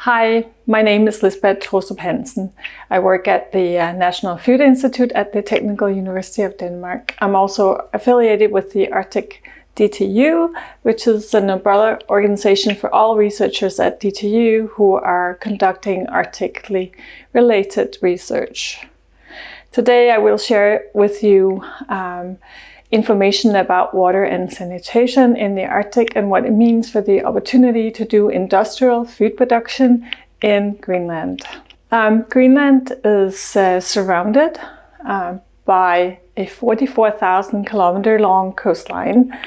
Hi, my name is Lisbeth Trostrup Hansen. I work at the National Food Institute at the Technical University of Denmark. I'm also affiliated with the Arctic DTU, which is an umbrella organization for all researchers at DTU who are conducting Arctically related research. Today I will share with you information about water and sanitation in the Arctic and what it means for the opportunity to do industrial food production in Greenland. Greenland is surrounded by a 44,000 kilometer long coastline.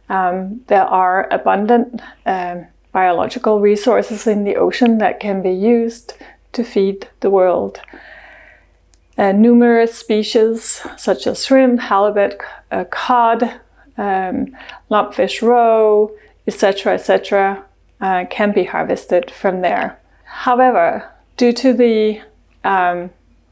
There are abundant biological resources in the ocean that can be used to feed the world. Numerous species such as shrimp, halibut, cod, lumpfish roe, etc., can be harvested from there. However, due to the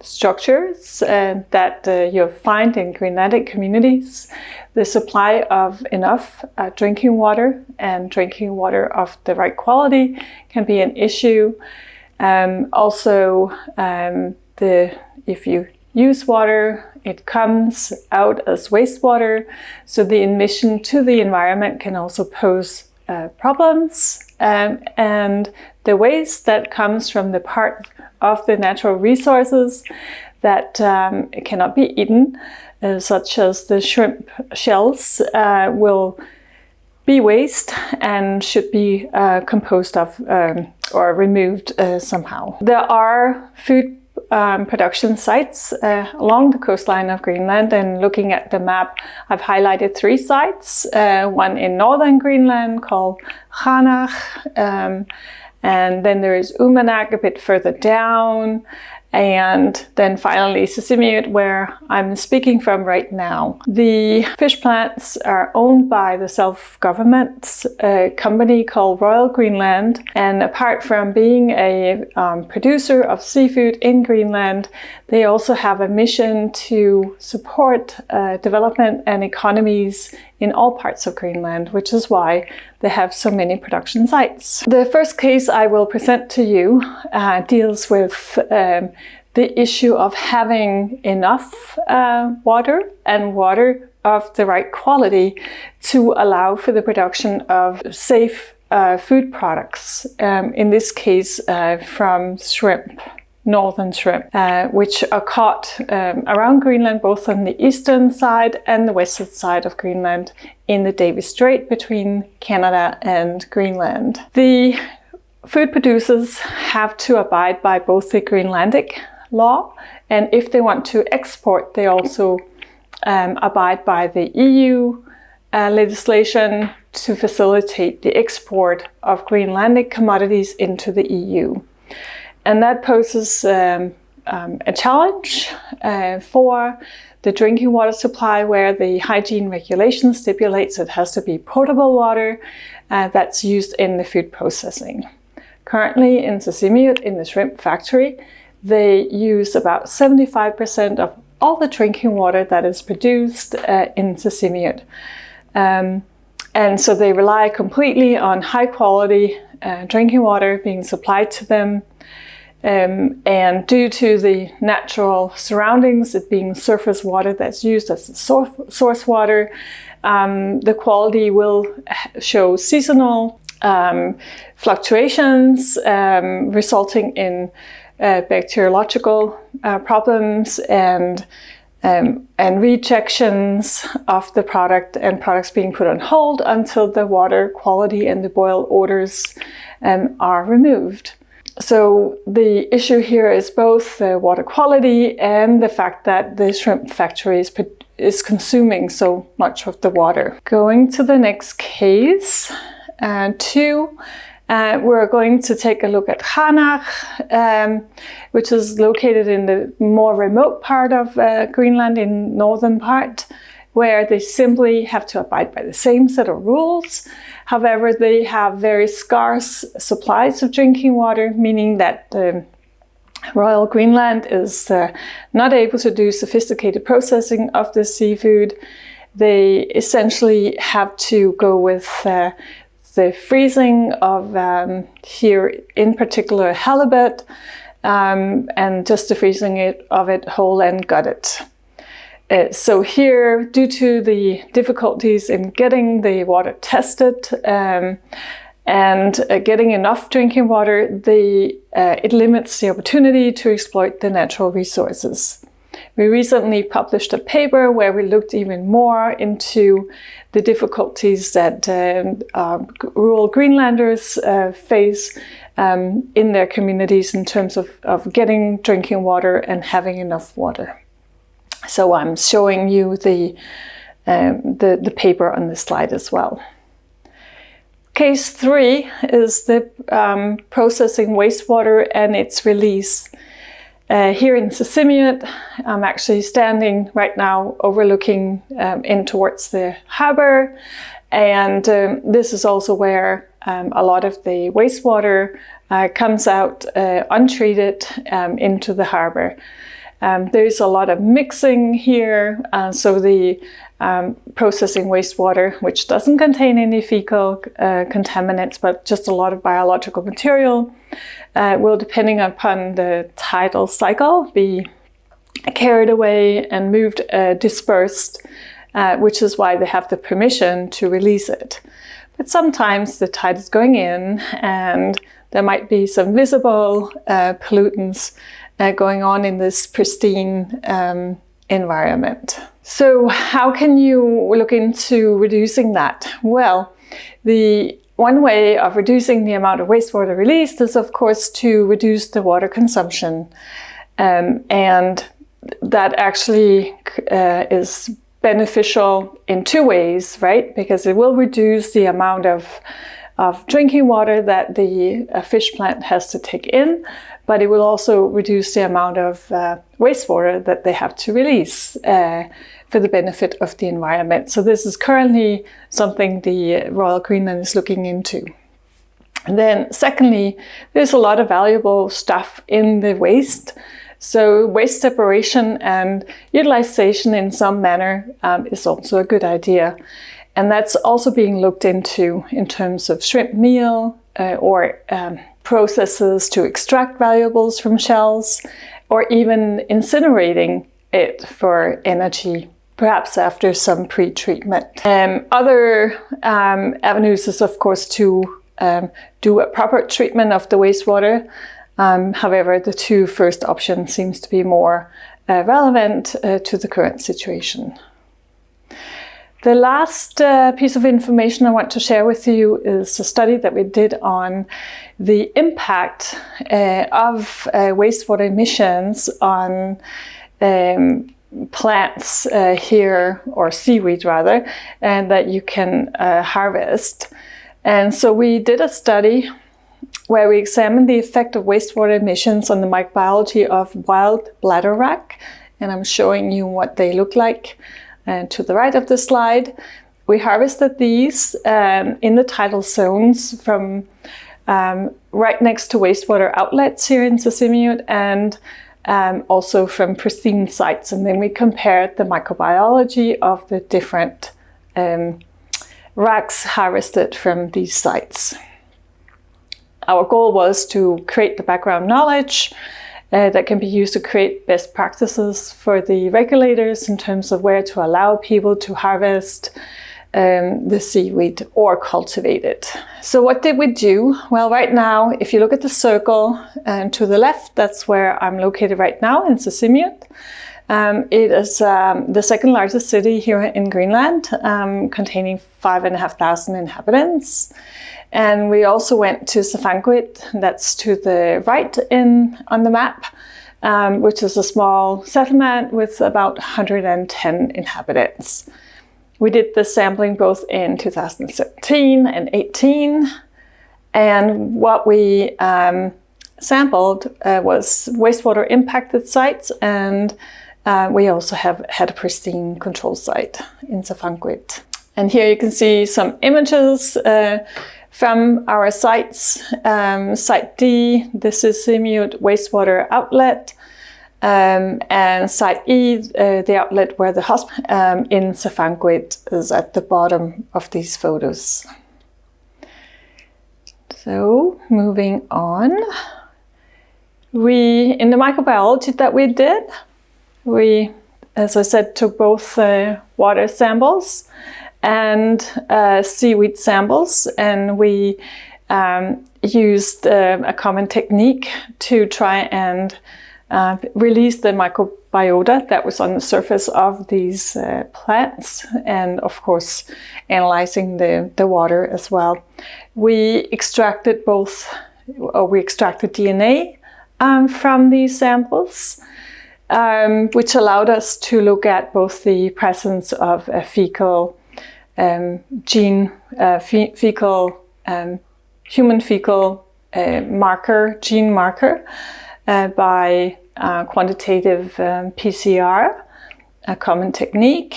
structures that you'll find in Greenlandic communities, the supply of enough drinking water and drinking water of the right quality can be an issue. If you use water, it comes out as wastewater, so the emission to the environment can also pose problems. And the waste that comes from the part of the natural resources that cannot be eaten, such as the shrimp shells, will be waste and should be composed of or removed somehow. There are food production sites along the coastline of Greenland, and looking at the map, I've highlighted 3 sites. One in northern Greenland called Hana, and then there is Uummannaq a bit further down, and then finally Sisimiut, where I'm speaking from right now. The fish plants are owned by the self-government company called Royal Greenland, and apart from being a producer of seafood in Greenland, they also have a mission to support development and economies in all parts of Greenland, which is why they have so many production sites. The first case I will present to you deals with the issue of having enough water and water of the right quality to allow for the production of safe food products, in this case from shrimp. Northern shrimp, which are caught around Greenland, both on the eastern side and the western side of Greenland in the Davis Strait between Canada and Greenland. The food producers have to abide by both the Greenlandic law, and if they want to export, they also abide by the EU legislation to facilitate the export of Greenlandic commodities into the EU. And that poses a challenge for the drinking water supply, where the hygiene regulation stipulates it has to be potable water that's used in the food processing. Currently in Sisimiut, in the shrimp factory, they use about 75% of all the drinking water that is produced in Sisimiut. And so they rely completely on high quality drinking water being supplied to them. And due to the natural surroundings, it being surface water that's used as source water, the quality will show seasonal fluctuations, resulting in bacteriological problems and rejections of the product, and products being put on hold until the water quality and the boil odors are removed. So the issue here is both the water quality and the fact that the shrimp factory is consuming so much of the water. Going to the next case, 2, we're going to take a look at Hana, which is located in the more remote part of Greenland, in northern part, where they simply have to abide by the same set of rules. However, they have very scarce supplies of drinking water, meaning that Royal Greenland is not able to do sophisticated processing of the seafood. They essentially have to go with the freezing of here in particular halibut, and just the freezing of it whole and gutted. So here, due to the difficulties in getting the water tested and getting enough drinking water, it limits the opportunity to exploit the natural resources. We recently published a paper where we looked even more into the difficulties that rural Greenlanders face in their communities in terms of getting drinking water and having enough water. So I'm showing you the paper on this slide as well. Case 3 is the processing wastewater and its release. Here in Sisimiut, I'm actually standing right now overlooking in towards the harbor, and this is also where a lot of the wastewater comes out untreated into the harbor. There's a lot of mixing here, so the processing wastewater, which doesn't contain any fecal contaminants, but just a lot of biological material, will, depending upon the tidal cycle, be carried away and moved, dispersed, which is why they have the permission to release it. But sometimes the tide is going in and there might be some visible pollutants going on in this pristine environment. So how can you look into reducing that? Well, the one way of reducing the amount of wastewater released is, of course, to reduce the water consumption. And that actually is beneficial in two ways, right? Because it will reduce the amount of drinking water that the fish plant has to take in, but it will also reduce the amount of wastewater that they have to release for the benefit of the environment. So this is currently something the Royal Greenland is looking into. And then secondly, there's a lot of valuable stuff in the waste. So waste separation and utilization in some manner is also a good idea. And that's also being looked into in terms of shrimp meal or processes to extract valuables from shells, or even incinerating it for energy, perhaps after some pre-treatment. Other avenues is, of course, to do a proper treatment of the wastewater. However, the two first options seems to be more relevant to the current situation. The last piece of information I want to share with you is a study that we did on the impact of wastewater emissions on plants here, or seaweed rather, and that you can harvest. And so we did a study where we examined the effect of wastewater emissions on the microbiology of wild bladderwrack, and I'm showing you what they look like. And to the right of the slide, we harvested these in the tidal zones from right next to wastewater outlets here in Sisimiut, and also from pristine sites. And then we compared the microbiology of the different racks harvested from these sites. Our goal was to create the background knowledge that can be used to create best practices for the regulators in terms of where to allow people to harvest the seaweed or cultivate it. So what did we do? Well, right now, if you look at the circle to the left, that's where I'm located right now in Sisimiut. It is the second largest city here in Greenland, containing 5,500 inhabitants. And we also went to Safanguit, that's to the right on the map, which is a small settlement with about 110 inhabitants. We did the sampling both in 2017 and 18, and what we sampled was wastewater impacted sites, and we also had a pristine control site in Safanguit. And here you can see some images from our sites. Site D, this is Sisimiut wastewater outlet, and Site E, the outlet where the hospital in Safanguit is at the bottom of these photos. So moving on, in the microbiology that we did, we, as I said, took both water samples and seaweed samples, and we used a common technique to try and release the microbiota that was on the surface of these plants, and of course analyzing the water as well. We extracted DNA from these samples, which allowed us to look at both the presence of a fecal human fecal gene marker by quantitative PCR, a common technique.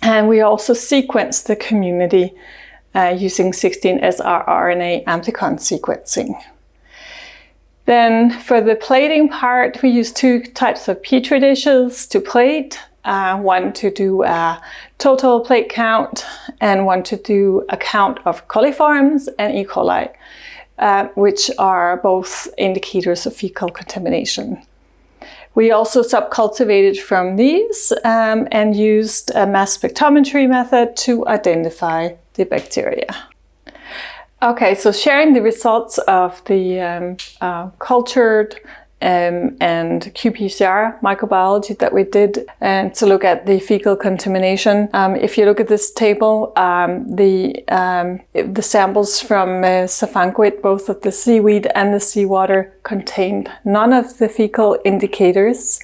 And we also sequenced the community using 16S RNA amplicon sequencing. Then for the plating part, we used two types of petri dishes to plate. One to do a total plate count and one to do a count of coliforms and E. coli, which are both indicators of fecal contamination. We also subcultivated from these and used a mass spectrometry method to identify the bacteria. Okay, so sharing the results of the cultured and qPCR microbiology that we did to look at the fecal contamination. If you look at this table, the samples from Safanquid, both of the seaweed and the seawater, contained none of the fecal indicators.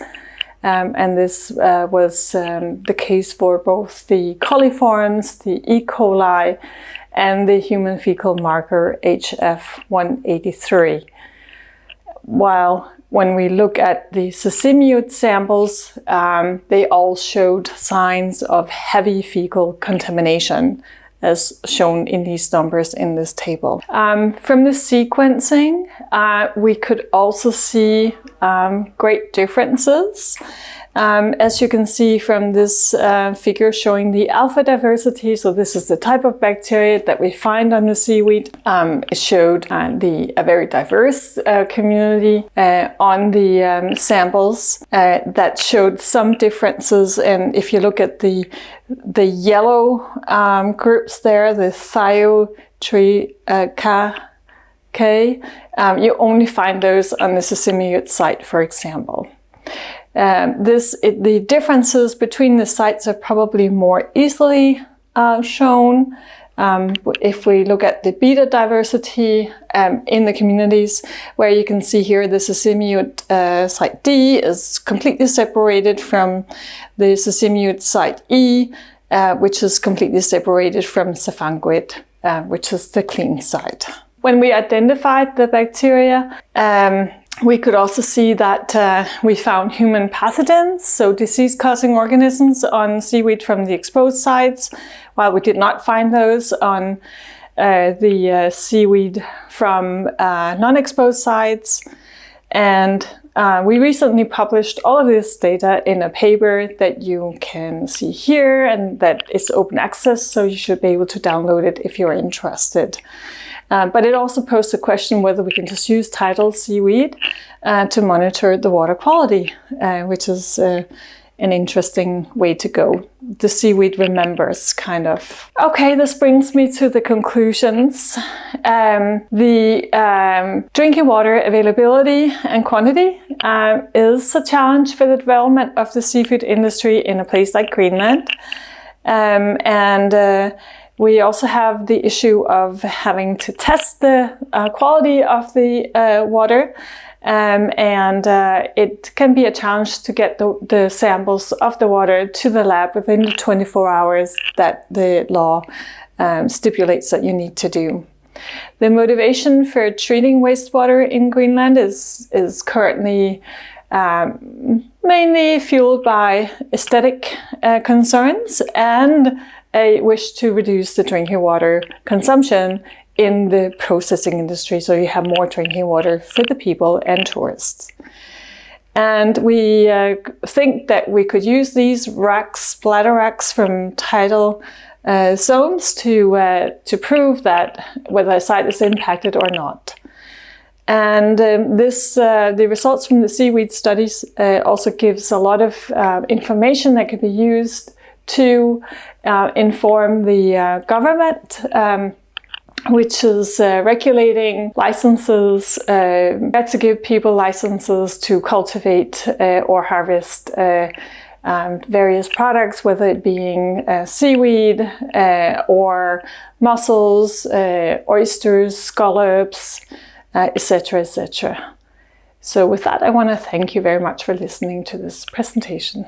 And this was the case for both the coliforms, the E. coli, and the human fecal marker HF183. While when we look at the sesimiute samples, they all showed signs of heavy fecal contamination, as shown in these numbers in this table. From the sequencing, we could also see great differences. As you can see from this figure showing the alpha diversity, so this is the type of bacteria that we find on the seaweed. It showed a very diverse community on the samples that showed some differences. And if you look at the yellow groups there, the Thiotrichk, you only find those on the sesimiute site, for example. The differences between the sites are probably more easily shown. If we look at the beta diversity in the communities, where you can see here the sesimiute site D is completely separated from the sesimiute site E, which is completely separated from Safanquid, which is the clean site. When we identified the bacteria, we could also see that we found human pathogens, so disease-causing organisms on seaweed from the exposed sites, while we did not find those on the seaweed from non-exposed sites. And we recently published all of this data in a paper that you can see here, and that is open access, so you should be able to download it if you're interested. But it also posed the question whether we can just use tidal seaweed to monitor the water quality, which is an interesting way to go. The seaweed remembers, kind of. Okay, this brings me to the conclusions. The drinking water availability and quantity is a challenge for the development of the seafood industry in a place like Greenland. We also have the issue of having to test the quality of the water, and it can be a challenge to get the samples of the water to the lab within the 24 hours that the law stipulates that you need to do. The motivation for treating wastewater in Greenland is currently mainly fueled by aesthetic concerns and a wish to reduce the drinking water consumption in the processing industry, so you have more drinking water for the people and tourists. And we think that we could use these racks, bladder racks from tidal zones to prove that whether a site is impacted or not. And the results from the seaweed studies also gives a lot of information that can be used to inform the government, which is regulating licenses, to give people licenses to cultivate or harvest various products, whether it being seaweed or mussels, oysters, scallops, etc., etc. So with that, I want to thank you very much for listening to this presentation.